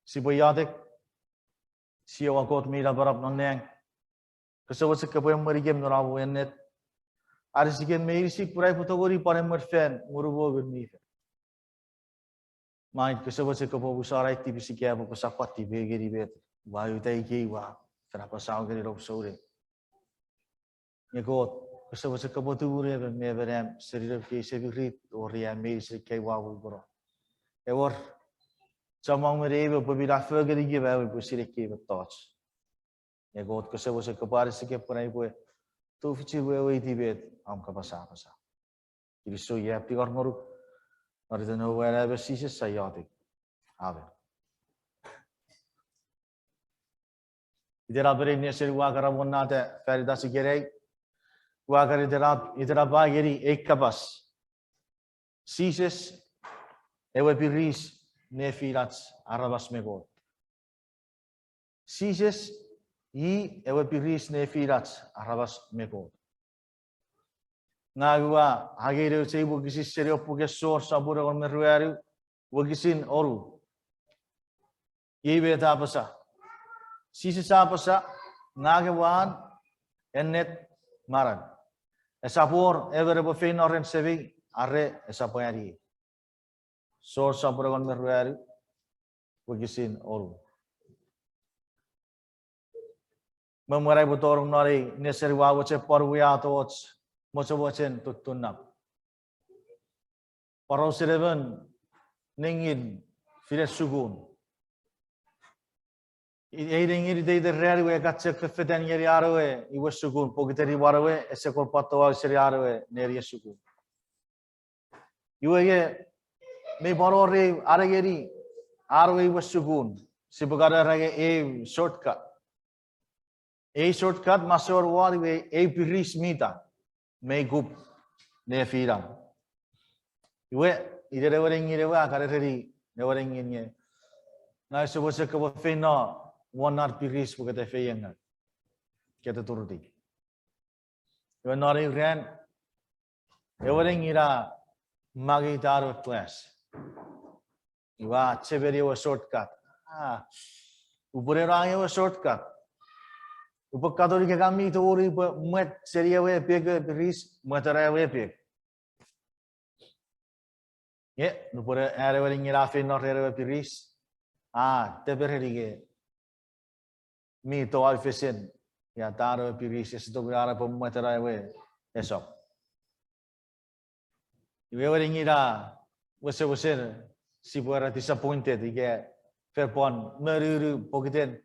si boyadik si awakot mila barap nang kasawat sa kapoy marigem no rawo enlet arisigen meiri si purai putogori pare merfen murubo gurmi main kasawat sa kapoy busarai tibi si kaya pasapat tibi geri bet bayu tai ki wa kenapa sao geri rob sore nyegot kasawat sa kapoy tugure be meberem serira ki sebigrit oria meiri si kaya wa boro ewor Samang mereka berbila fagari kita bersih kita touch. Ya God kesebut sekepari sekep pernah ibu tu fitur ibu itu am kapasa. Jadi so ya pikir maru, ada tu nawa ada Sises saya ada. Abe. Idera beri ni seri wakara mona te ferida segerai. Wakara idera bageri ek kapas. Sises ewe piris nefilats arabas megot. Sises ewe piris nefilats arabas megot. Ngagua agere seibu kisi serio puke sor sabura kon meruari wagisin oru. Ibe ta apasa. Sises apasa ngagewan enlet maran. Esapw ever feino ren semei arre esapw. Sor sabura kon meruari wagisin oru. Memurai butorong nari neseri wawace parwia tots mocawacen tutunap. Parau sereven ningin filet sugun. Ningin ide rari we kacek fefetan yeri arawe iwa sugun pogiteri warawe esekor patawa seri arawe neri sugun. Iwa ye me barore arageri arwe wasugun sibagara rage shortcut shortcut masor wari piris mita me gup ne firam iwe idere wareng irewa kareri ne wareng inye na sebose ke feino wanar piris bukate feyenga kete turuti iwe nari ran wareng ira magi taru class Iwa ceberi wa shortcut. Upure rangi wa shortcut. Upakatori ke kami itu ori muat seria we peg piris muatara we peg. Ye, upure ere wa ngira fe no ere piris. Teberi ke. Mi to alfesen ya taro piris esto gara po muatara we esap. Iwe wa ngira wese si buara disappointed ike fairpon meruru pokiten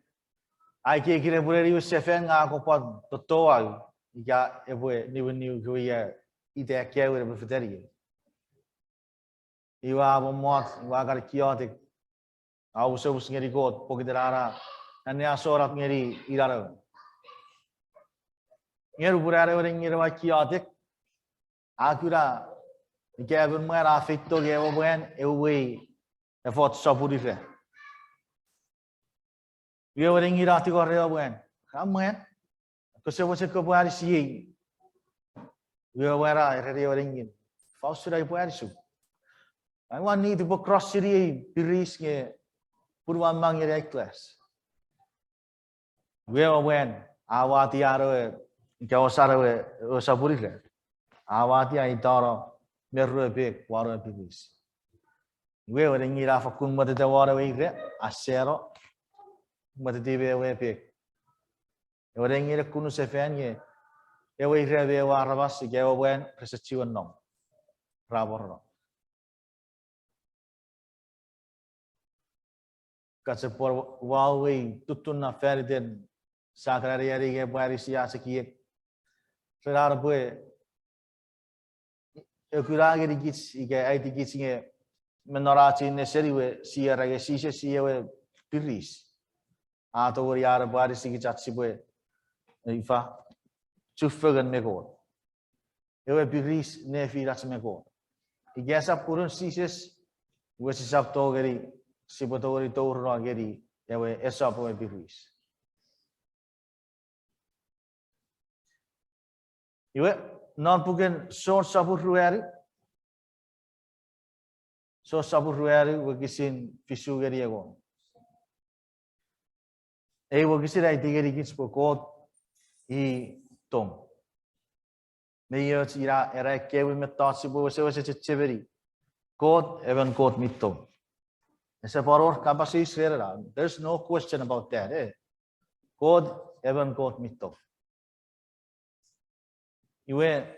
ai ke kire bureri sefen ako pod totoa ika epwe niu kuya ite akyewe be feteri iwa bomot iwa kar kiotik au sebus ngeri got pokiterara ane asorat ngeri iraro ngeru burare ore ngeri wa kiotik akura ike abun mera fitto ge obwen ewe effort saburife. Ia orang ngira ti koreo bukan. Kamen. Kesewase kebuari si. Ia wara ere orang ngin. Fausura ibuari su. I want need to cross siri piris nge purwan mang ere class. Ia wen awati aro kawasara saburife. Awati ai taro meru be waro piris. We orang ngira fakun mata tawara we gre asero mata tibe we pek orang ngira kunu sefen ye we gre we warabas ge wen preseciwan nom rabor kasepor wawe tutun na ferden sakrari yari ge barisia sekiek serar bue ekurage digits ige ai digits nge menaraci neseriwe siara ge sise siwe piris atau wariara baris sigi catsibwe ifa cufagan mego ewe piris nefiras mego igesa purun sises we sisap to geri siboto geri to ro geri ewe esap we piris iwe non pugen sor sabur ruari so sabur ruari wagisin fisu geri agon Ewa kisirai tigeri kits po kot I tom. Meyot ira era kewi metatsi bo se cheveri. God even God mittom. Esaparor kapasi serera. There's no question about that. God even God mittom. Iwe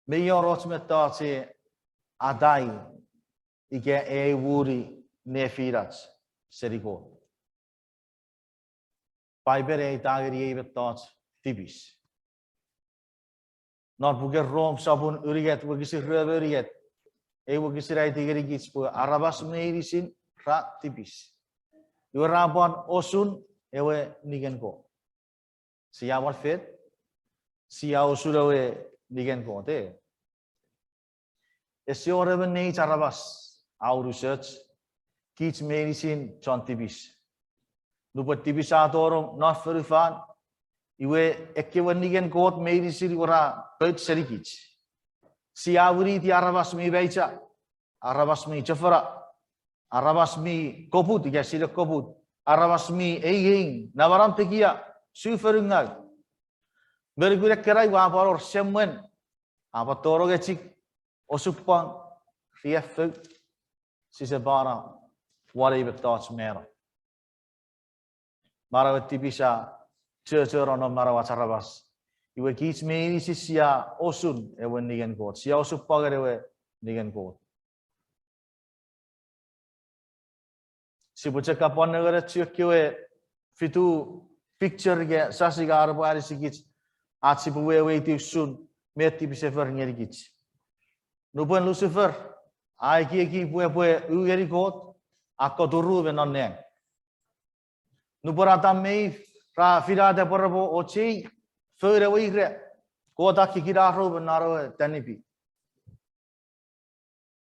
meyorot metatsi adai ike wuri nefirats seriko. Pipere itageri metats tibis. Not buger rom sabun uriget bugisir uriget. Bugisir tigeri gits po arabas meisin ra tibis. Yuraban osun ewe nigen ko. Siawal fit siaw surawe nigen ko te. Esiore ben nei arabas our research gits meisin chon tibis. Nupat tibis atorong not verifan iwe ekewan nigen kot meisin ora pet serikich. Siawuri ti arabas mi baicha arabas mi chafara arabas mi koput ya sila koput arabas mi eing nawaram tekia suferungal bergura kerai wa paror semen apa toro gecik osupang rief sisebara wari betats mera marawati bisa cecerono marawat arabas iwe kits me sia osun ewen nigen kot sia osupagare we nigen kot si bocah kapan negara ciukiwe fitu picture ge sasigar bari sikit atsi buwe itu sun meti bisefer ngeri git nupan lucifer ai ki buwe ugeri kot akko duru be nonne nuparata mei ra firada porbo ochi fere wigre kota ki kiraro benaro tanipi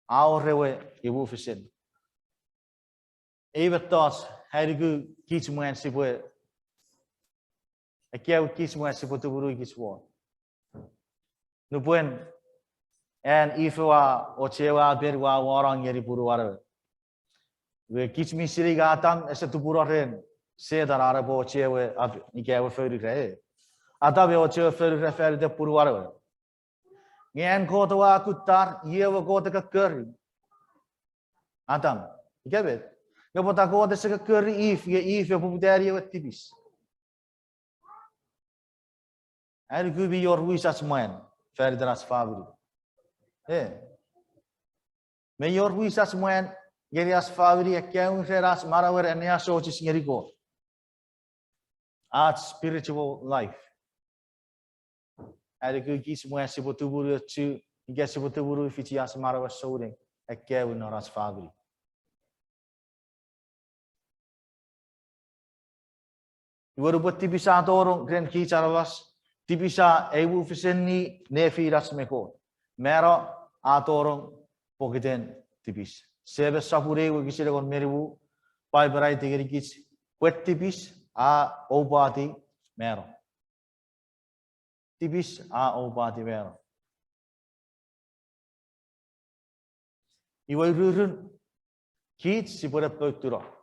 aurrewe ibu fisen Even thoughts, how do you teach me and see where I can't teach me and see what to do this war. No point, and if you are Ochewa, Berwa, Warang, Yeripuru, we teach me Sirigatam as a Tupurahen, say that Arabo Chewe up Nikawa Ferry. Atabe Oche Ferry Ferry the Purwara. Yan Kotawa Kutar, Yewa Kotaka Curry. Atam, you get it? Kapag ako ada sa curry if ya puputeri wa tipis. And could be your wish as man, further as fabric. May your wish as man, get as fabric, a count as marawer and ya so is ngerigo. Art spiritual life. And could kiss when she put to two, get she put to buru if it's as marawer sewing, a count or as fabric. Iwaru buat tipisa torong grand ki charwas tipisa ewu fiseni nefiras meko mero atorong pokiten tipis sebe sapure wo kisile kon meribu pai berai tigeri kis kwet tipis a obati mero tipis a obati mero iwaru kit si pura pektura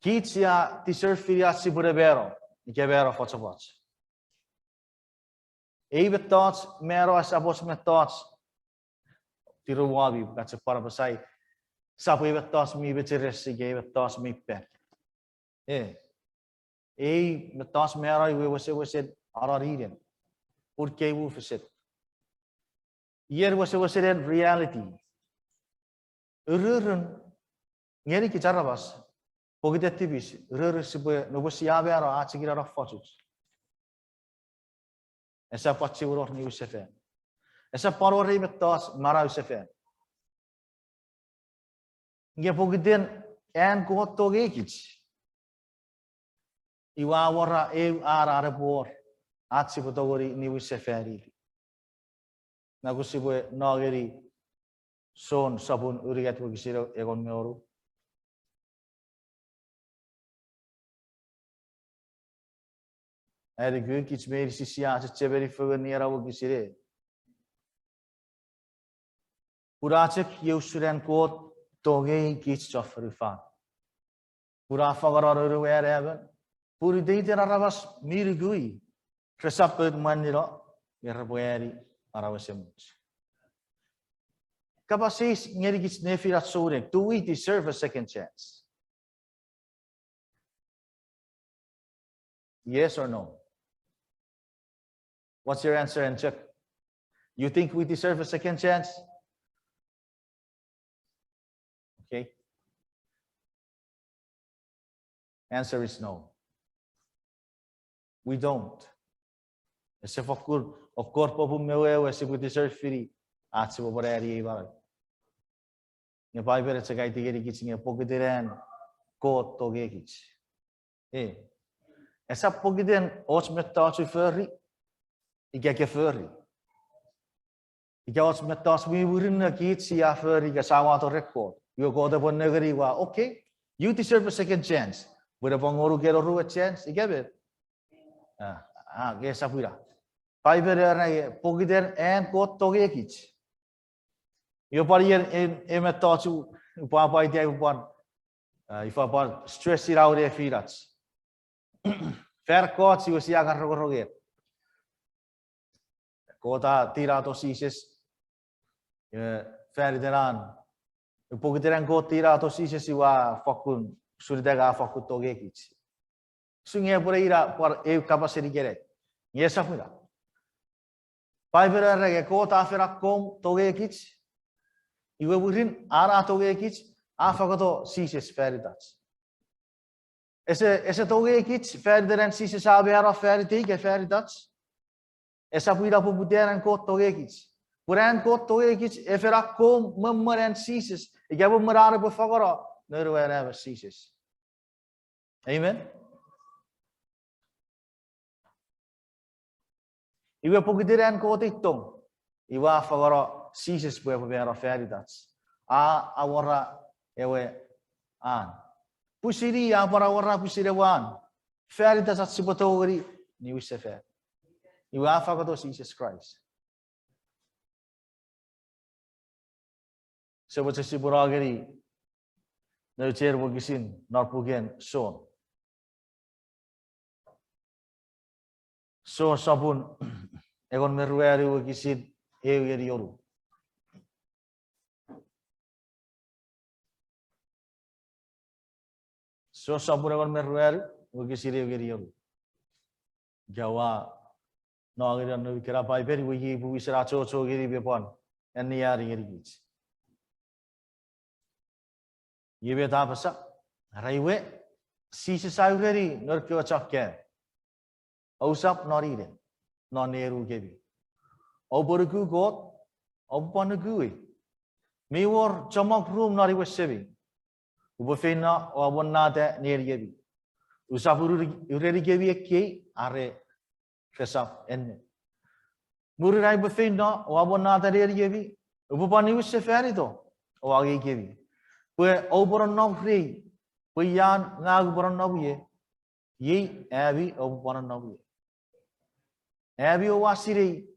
Kids ya deserve filia si burebero, ikebero fotobots. Even thoughts, mero as abos met thoughts. Tiruwabi, that's a part of a side. Sapo even thoughts me beteres, gave thoughts me pet. Met thoughts mero, we was said, are reading. Urke woof is it. Here was it in reality. Urun, Yeri Kicharabas. Pogite tipis, rurisibu, no siabe aro achigira of fortunes. Esap pachiur ni usefe. Esap parori betos mara usefe. Nge pogiten en ko togekich. Iwa wara ara repor achibu togori ni useferi. Nagusibu nageri son sabun urigat wogisiro egon meoru. Er gün kiç meclisi siyasi çeviri fıgı niyara bu gisire. Puracık yevşuren kot tongeni kiç çafırıfan. Pura fagaro ruwer hebben. Puri deite rawas mirigui. Esap maniro. Yerbueri arawasemos. Kapasis ngerigis nefirat sore. Do we deserve a second chance? Yes or no? What's your answer, and check? You think we deserve a second chance? Okay. Answer is no. We don't. Se fakkur of corpo mewe se we deserve free at se borari ibar. Ne Bible se gai tigeri kitching pogideren ko toge kitch. Essa pogiden os metachu furry. Ik ga furry. Ik ga os metachu we wurin kitch ya furry ga sawa to record. You go the bonegari wa okay. You deserve a second chance. With a bongoru get a chance. Ik heb it. Gesapura. Bible pogiden en ko toge kitch. You parier in metachu papa idea upon if upon stress it out there firats. Fair court, si usia carroger. Kota tirato Sises. Ferdinand. Un po' che go tirato Sises si va fakun surdega fakut togekich. Sunge pure ira por e capacity gere. Yesa fura. Bible rege kota fera kom togekich. Iwe burin ara togekich afagoto Sises ferdats. Esse toge kitch verder en Sises sabe ara ferdi ke ferdats. Essa puida po puder en kot toge kitch. Puran kot toge kitch e fera kom mummer en Sises. Ik heb merare po fagora. Neuro hebben Sises. Amen. Iwe po puder en kot itong. Iwa fagora Sises po era ferdats. Awara ewe an. Pusiri para warna pusiri wan. Fair das at sibatogri ni wise fair. You have forgotten Jesus Christ. So what is siburagari? No chair wogisin nor pugen son. So sabun egon meruari wogisin eugeri yoru. So sabun egon meruari wogisiri eugeri yoru. Jawa no agari no kira pai peri wogi buisra cho giri bepon eniari gerigich. Yebe apasa raiwe Sises augeri nor kyo chakke. Osap norire no neru gebi. Oborugu god obonugu. Me wor chamok room nori wesebi. Ubofena o abonate near gebi. Usapuru ureri gebi eke are esap enne. Murai bofena o abonate near gebi. Ubopani weseferito o agi gebi. Pue oboron no free. Pue yan ngag boron no ye. Ye abi oboron no ye. Abi o wasiri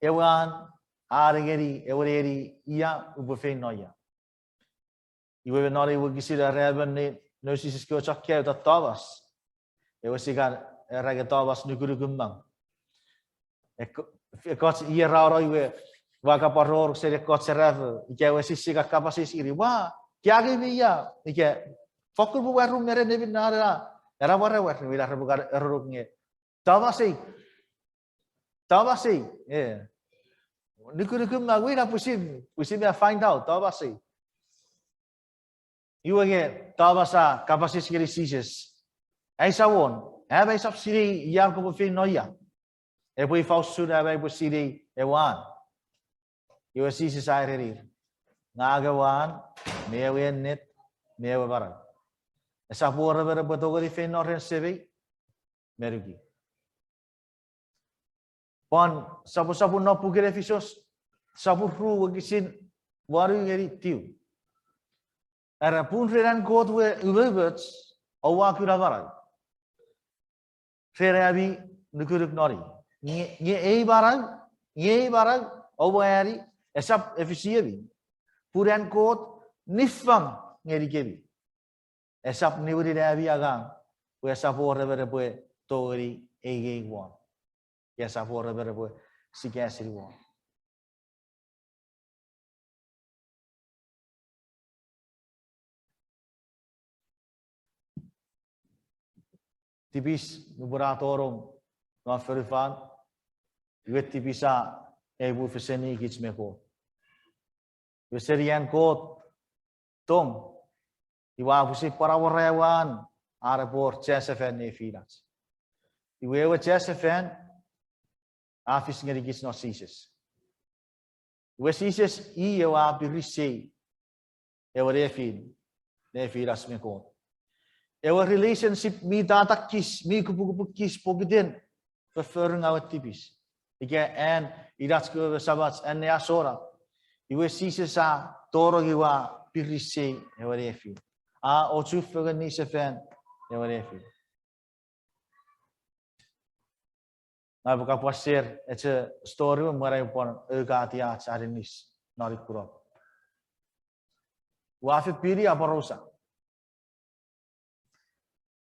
ewan argeri ewereri ia ubofena ya. Iwe nori wogisira reben no Sises ko chakke ta tabas. Ewe sigar rage tabas nukuru gumbang. Ekot ia raro iwe waka paror sere kot serave. Ike sisiga kapasis iri wa kya ge biya ike fokur bu warum mere ne binara era wara war wila rebugar erruknge tabasi nukuru gumbang wila pusim ya find out tabasi. You again, tabasa kapasis kiri Sises. Eisawon, heb esap siri yang ko feino ya. Epwe faus suda epwe siri ewan. You Sises airir. Nagawan, mewe net, mewe barang. Esapw rebe betogori feino ren sevi, merugi. Pon sapu no pugere fisos, sapu ru wagisin waru geri tiu. Era pun redan god we ubebets awa kura barang. Ferabi nukuruk nori. Ye barang awari esap efisiyebi. Puran god nifam ngeri kebi. esap ni budi dah biagang, esap orang berapa tori ege guan, esap orang berapa sikasiri guan. Tipis beberapa orang non verifan, iwet tipisa ebu feseni kits meko. Veserian kot tong iwa fusi para warawan arapor chesefen ne firas. Iwe chesefen afis ngeri kits no Sises. Iwe Sises I ewa piris ewa refin ne firas meko. Ewa relationship mi tatakis, mi kupu-kupukis pogiden, verfeuring awat tipis. Ike en idatske sabats en ne asora. Iwe Sises a toro iwa pirise ewa refi. A ochu fegen ni sefen ewa refi. Na buka pasir ece story merai pon egatia charinis narik kurap. Wafi piri apa rosa.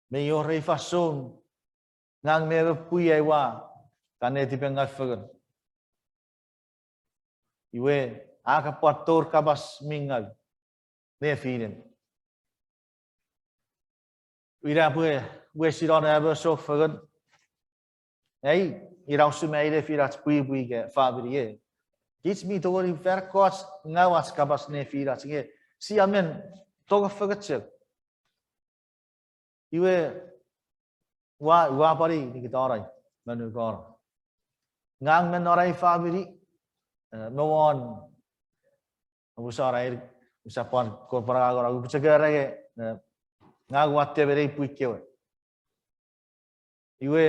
Meyo refason ngang nebe puye wa kane tipe ngafegen. Iwe aka pator kabas mingal ne firen. Ira we siron ebe so fegen. Ei ira semei de firat pui ke fabrie. Kits mi tori verkots ngawas kabas ne firat nge. Si amen toga fegetse. Iwe wa pari ni kita orang menu kor ngang men orang fabri mewon usarai usapon korpora agora ucegara ke ngag watte bere puikewe iwe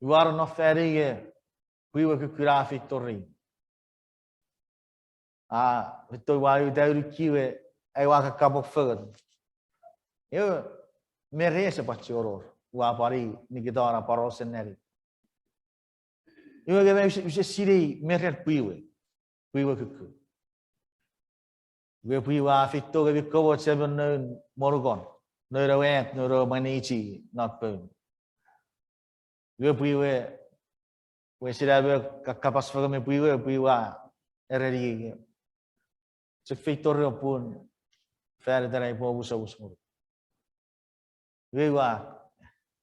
war no ferige puiwe ke grafik torri betul wa dauri kiwe ai wa ka kapok feget. Eu merece pachoror, o apari ni kita orang parosen neri. Eu que me siri merece puiwe kuku. We puiwa fito que bikobo seben morgon, no rawet, no manichi, not pun. We puiwe, we sirabe kapas faga me puiwa ereri. Se fito pun, fer darai po usau. Wewa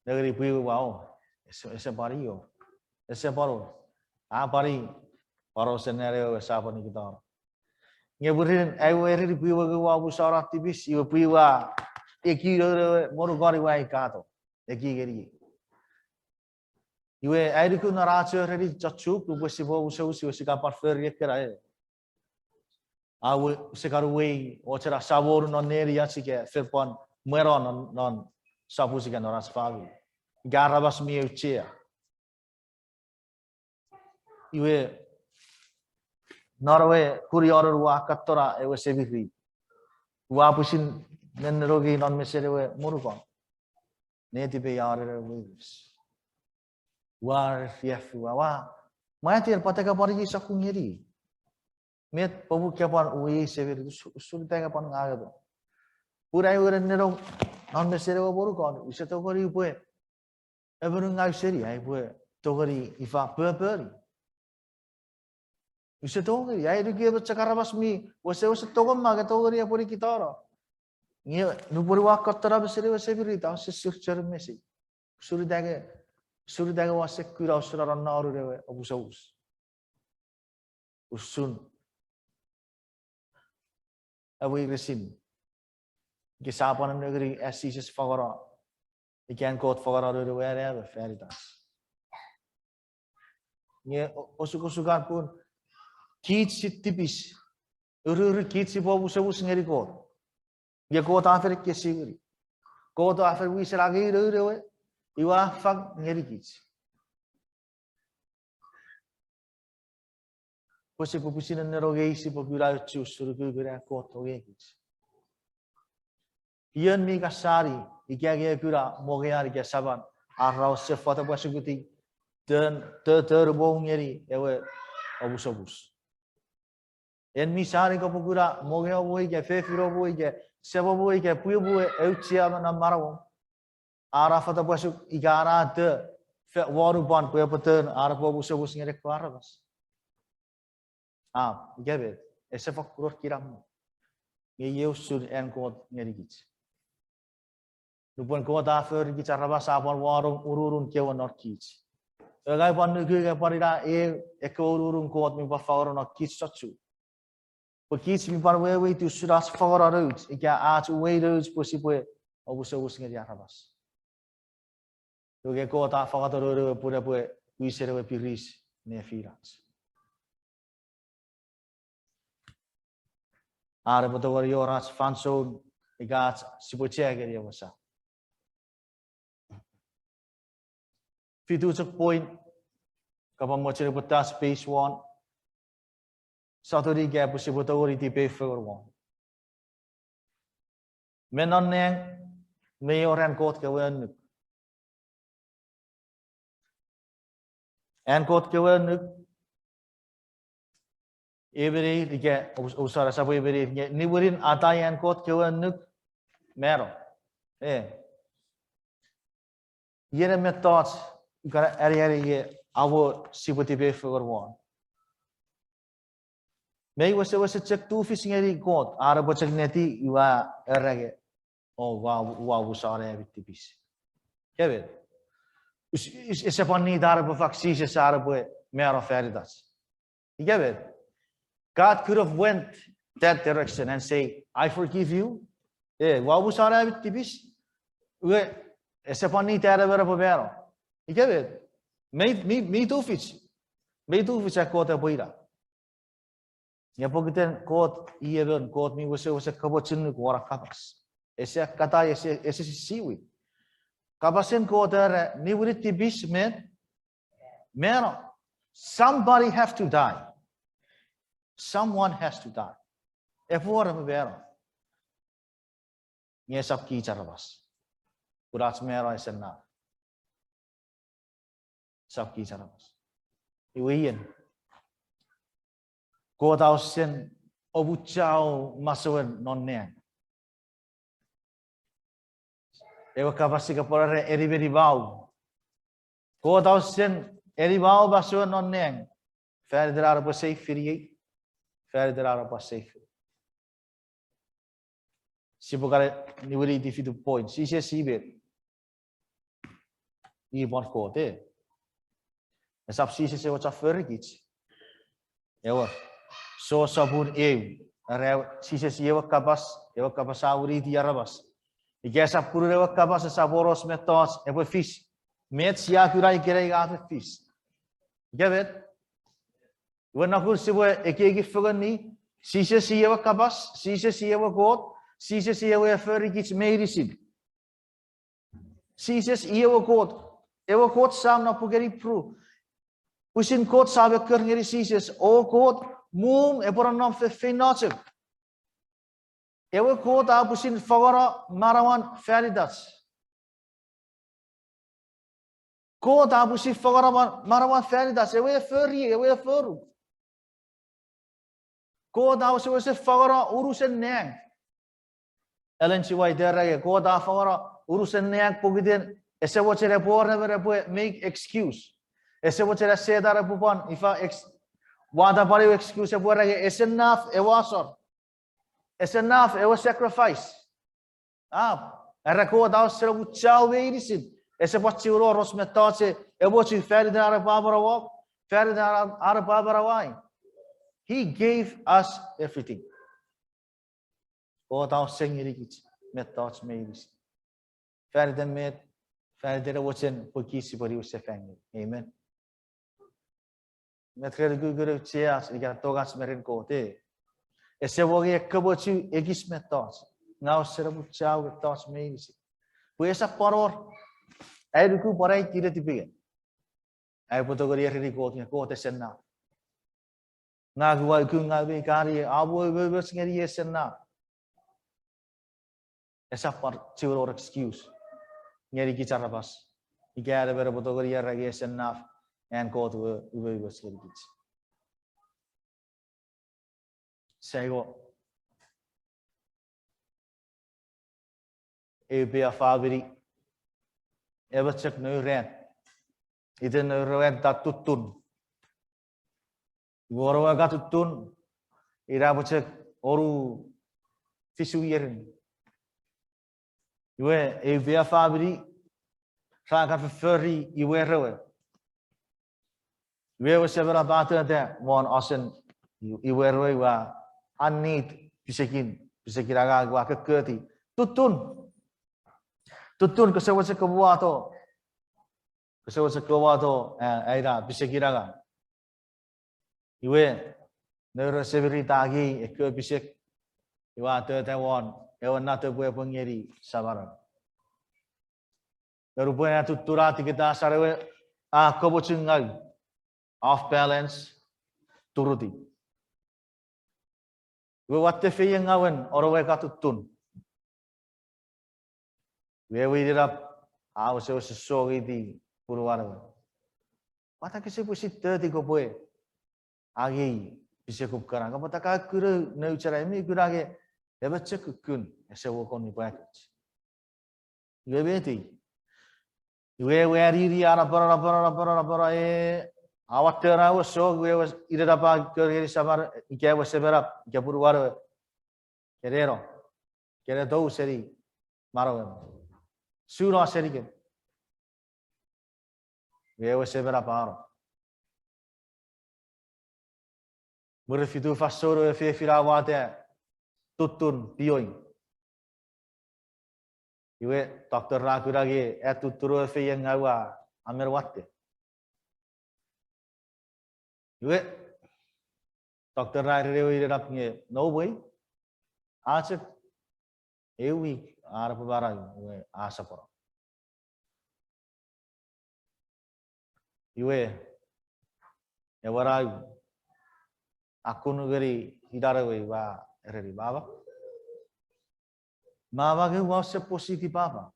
negeri puiwa wow esapario esaparo apari paro senario esap ni kita ngeburin ewe ri puiwa ke wa busara tipis iwa puiwa eki moru gari wa ikato eki geri iwe airi ku naracho ri chachu ku besibo usau sika parfer yekera awe sekaru we ochera sabor non neri yachike ferpon meron non sapu sika noras fabi garabas mi uchea iwe norwe kurior wa katora ewe sebiri wa pusin nenrogi non meserewe murukon neti pe yare wis war fief wa matir pataka parigi sakungeri met pabu kapan we sebiri sulta kapan ngado purai ure nero non meserewe murukon iseto kori pue eberu ngai seri ai pue togori ifa peperi isetogori ai duki becakarabas mi wase togom maga togori apori kitara ngi nupuri wakatara beseri wase birita sesur mesi suridaga wase kura usura naru rewe obusaus usun awi resin gisapan negeri Sises fagara ikan kot fagara rewe rewe veritas ngi osuk-osukan pun kits tipis uru kits bobu sebus ngeri kot dia kot afer kesiri kot afer wisir agi rewe iwa fag ngeri kits posi popusin neroge isi popula chus uru gura kot oge kits ian mi kasari ikiage gura mogear ke saban arau se foto pasuguti dan terbong ngeri ewe obus en mi sari ko pugura moge obo ke fefiro bo ke Sebabu ike puibu eucia mana marau. Ara fata pasuk igara de fe waru ban puya paten ara babu sebus ngere kuarabas. Gebe esefak kuror kiram. Ngeyeu sur en kot ngeri gits. Lupon kot afer gits arabas apon warung ururun kewan nor gits. Gai pan nuke parida eko ururun kot mi pa fawro nor gits sachu. Porque mi par wewe tu suras fawro roads. Ika aat uwe roads posipue obu sebus ngeri arabas. Luge kota fakatororo pura pue wisere piris ne firans. Are potowar yoras fanso igat sipochegeri yawasa. Fitusuk point kapag mochire putta space one. Satori gap sipotowar iti pay for one. Menon neng mayoran kot kawan. En kot kewen every dige usara sabu every niburin atai en kot kewen mero yere methods gara area awo siboti be for one may was check two fishing area kot ara bochak neti iwa erage oh wow usara bitipis kevin esap ni daar bevak Sises arabe mero feridas. You get it? God could have went that direction and say, I forgive you. Wow usara bitipis. We esap ni tara berapo mero. You get it? Me too fish. Me too fish akota boira. Ya pogiten kot ieben kot mi was kabochin ko kapas. Ese kata ese siwi. Kapasin ko there niwriti bis mero. Somebody have to die. Someone has to die. Epwe mero. Esap ki charabas. Kurats mero esenna. Sap ki charabas. Iwiyen. Ko tausen obuchao masuan nonneng. Ewa kapasi kapora eriberi bau. Ko tausen eribau basu nonneng. Verder arapa safe Verder arapa safe. Sibukare niwiri di fitu point. Sise sibet. Ibon kote. Esap sise se wacha fergich. Ewa. So sabun sise si ewa kapas auri di arabas. Esap puru rewa kapas saboros metos epwe fish. Met siya kurai kira iga fish. Get when nakur sibwe eki fugan ni sise si ewa kapas, sise si ewa god, sise si ewa fergich meirisid. Sise si ewa god sam na pugeri pru. Usin god sabe kerngeri sise o god mum eporan nam feino. Ewe kot apusin fagora marawan feridas. Kot apusin fagora marawan feridas. Ewe furu. Kot apusin fagora urusen neng. Ellen siwai derage kot fagora urusen neng pogiden. Ese wachere porne make excuse. Ese wachere sedara pupan ifa wada pariu excuse porage enough ewasor. It's enough. It was sacrifice. Era ko daw sila utsaw weirisid. Ese pachiro ros metase. Ebochi Ferdinand Arabarawak. Ferdinand Arabarawai. He gave us everything. Ko daw sengirigit metas meiris. Ferdinand met. Ferdinand watchen pagkisi pari usefang. Amen. Metkere guguru chias igatogas merin ko te. Ese woge kabochu egis metos. Now serabu chau metos meisi. Puesa paror. Ai ruku parai kira tipiga. Ai potogori eri ko te senna. Ngagwa ku ngabe kari abo bebes ngeri senna. Esa par chiuror excuse. Ngeri kichara bas. Igara bera potogori eri senna and ko to bebes ngeri kich. Sego epwe fabri. Ever check no ren. Itu no ren tatutun. Goro aga tutun. Ira bocek oru fisu yerin. Iwe epwe fabri. Rakan furry iwe rewe. Iwe was sebera batu ada mon osen iwe rewe wa anit pisekin aga wa keketi. Tutun kesewa kebuah to. Kesewa kebuah to aira pisekiraga. Iwe nero seberi tagi ekor pisek. Iwa Taiwan ewan nate buat pengiri sabaran. Rupanya tuturati kita sarewe kebocungai off balance turuti. We watte feyang awen orwe katutun. We dirap awase sesogi di purwara. Mata kese pusit tadi ko boy. Agi bisa kupkara. Kamu tak kira neucara ini kira ke dapat cekukun esapw koni package. We beti. We riri ara para awat terawa so we was ida dapat kiri sabar ikai was seberap ikai purwara. Kerero. Kere tahu seri maro. Surah seri ke. We was seberap aro. Berfitu fasoro firawate tutun pioing. Iwe doktor ragu lagi tuturu yang ngawa amer watte. Iwe doktor ragu rewi rapnya no way. Acek ewi arah barang iwe asapora. Iwe ewarai aku nugeri hidarawe wa ereri baba. Mama ke wase positif apa?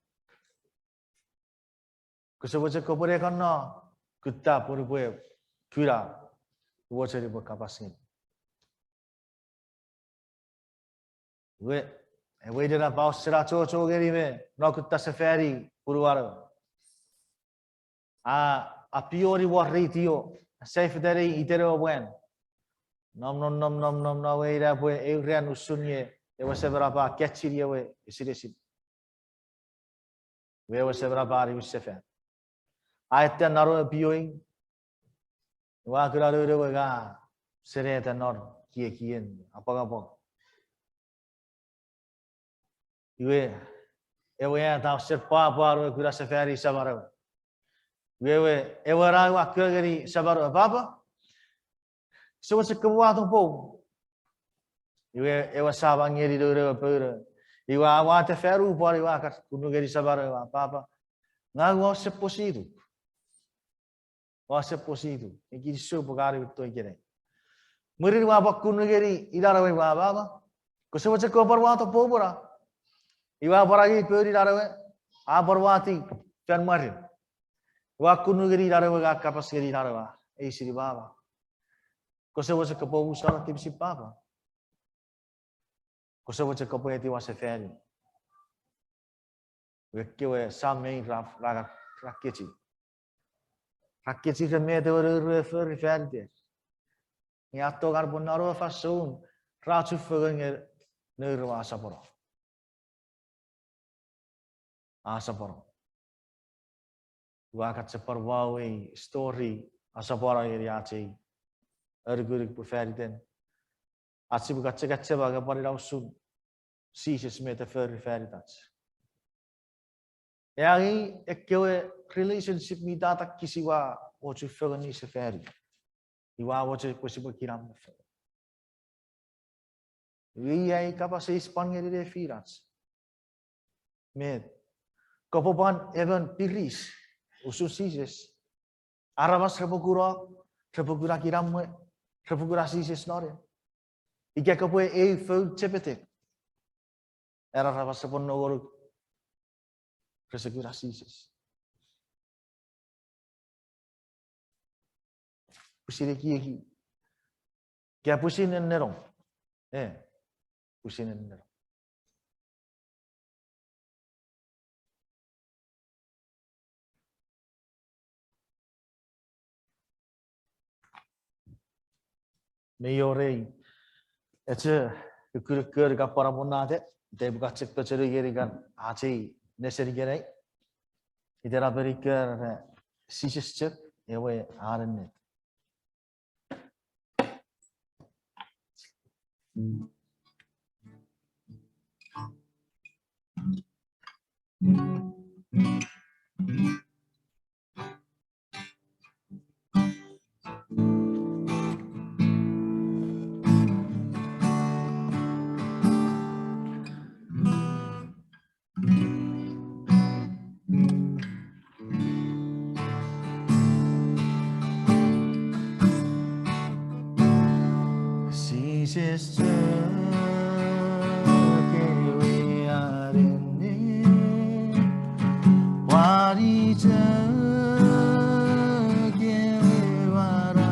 Kesebaca kepore karena kita purupue kira wase di berkapasin. We dia bawa serah coco geri me, nak kita safari purwara. A piori warritio, safe dari itero buen. Nom we ira bue euran usunye. Ewa seberapa kecil ya we isiresit. We ewa seberapa hari usefen. Ayatnya naruh bioing. Wa kira dulu ga sereta nor kien apa. Iwe ewa ya tahu serpa we kira sefari sabar. We ewa ragu akal geri sabar apa? Semua sekebuah tu pun. Iwe ewa sabang ngeri dulu pura. Iwa awat feru pari wakat kuno geri sabar apa. Ngagu sepositu. Sepositu. Iki so pagari betul ikire. Meri wabak kuno geri idara we apa. Kusewa sekopar wato pobora. Iwa paragi puri idara we. Abarwati kan mari. Wa kuno geri idara we kapas geri idara wa. Siri baba. Kusewa sekopobu salah tipsi papa. Kusewa cekopo eti waseferi. Wekewe semei rakeci. Rakeci semei te refer ferde. Ni atto carbonaro fasun rachu fegen neuro asaporo. Asaporo. Wakat separwawi story asaporo iriaci. Ergurik preferiten. Atsi buka cek baga pari rausun. Sises meta veritas. Yagi ekkewe relationship mi data kisiwa ochu fegani seferi. Iwa ochu possible kiram. Wi kapase Spanya de firats. Met. Kopopan even piris. Usus sises. Arabas repugura kiram. Repugura sises nore. Ika kopoe feu cepete. Era raba sepon nogor persegura Sises. Pusire ki. Kia pusine nerong. Pusine nerong. Meyorei. Ece kür kapara bunade. Debuka çıktı çeri gerigan. Acei neseri gerey. İdera beriker Sises çık. Ewe arennet. Sises çık. Ewe arennet. Wari çık. Ewe vara.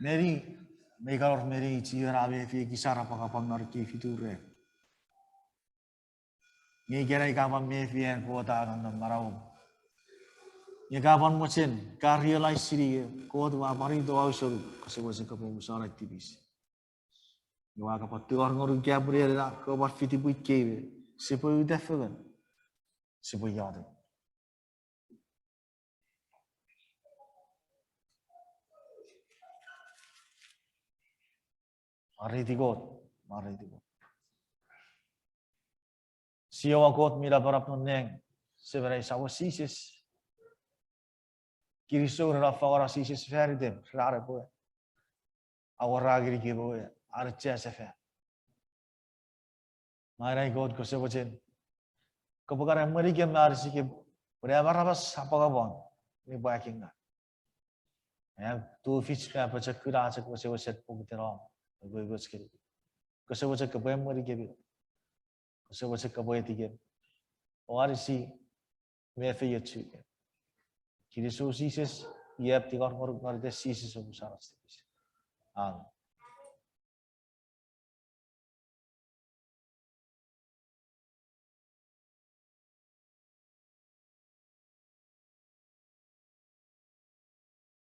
Meri, megalor meri ciarabe fi kisara pakapamnar ki fiture. Ngi gerai kapan me fi en kota kan marau. Ngi kapan mochen ka realize siri kota wa pari to ausur kasebo se kapo usara activis. Ngi wa kapat tu ngoru kya puri la ko ba fiti bu kebe. Sepo udafelan. Sepo yade. Mariti God. Siawa God mira barap no Ngang. Severai sawa Sises. Kiriso rafa ora Sises feridem. Rare boy. Awara giri ke boy. Archa sefe. Marai God ko sebochen. Kapagara mari ke marisi ke. Berapa rabas apa kabon. Ini backing na. Tu fish ka pacak kira acak ko sebochen pugitera. Boy boy sekali. Ko sebochen ke boy mari ke bi. Ko sebochen ke boy tiga. Oarisi mefe yetsu. Kiriso Sises. Yep, tiga orang ngoruk ngoruk Sises so besar.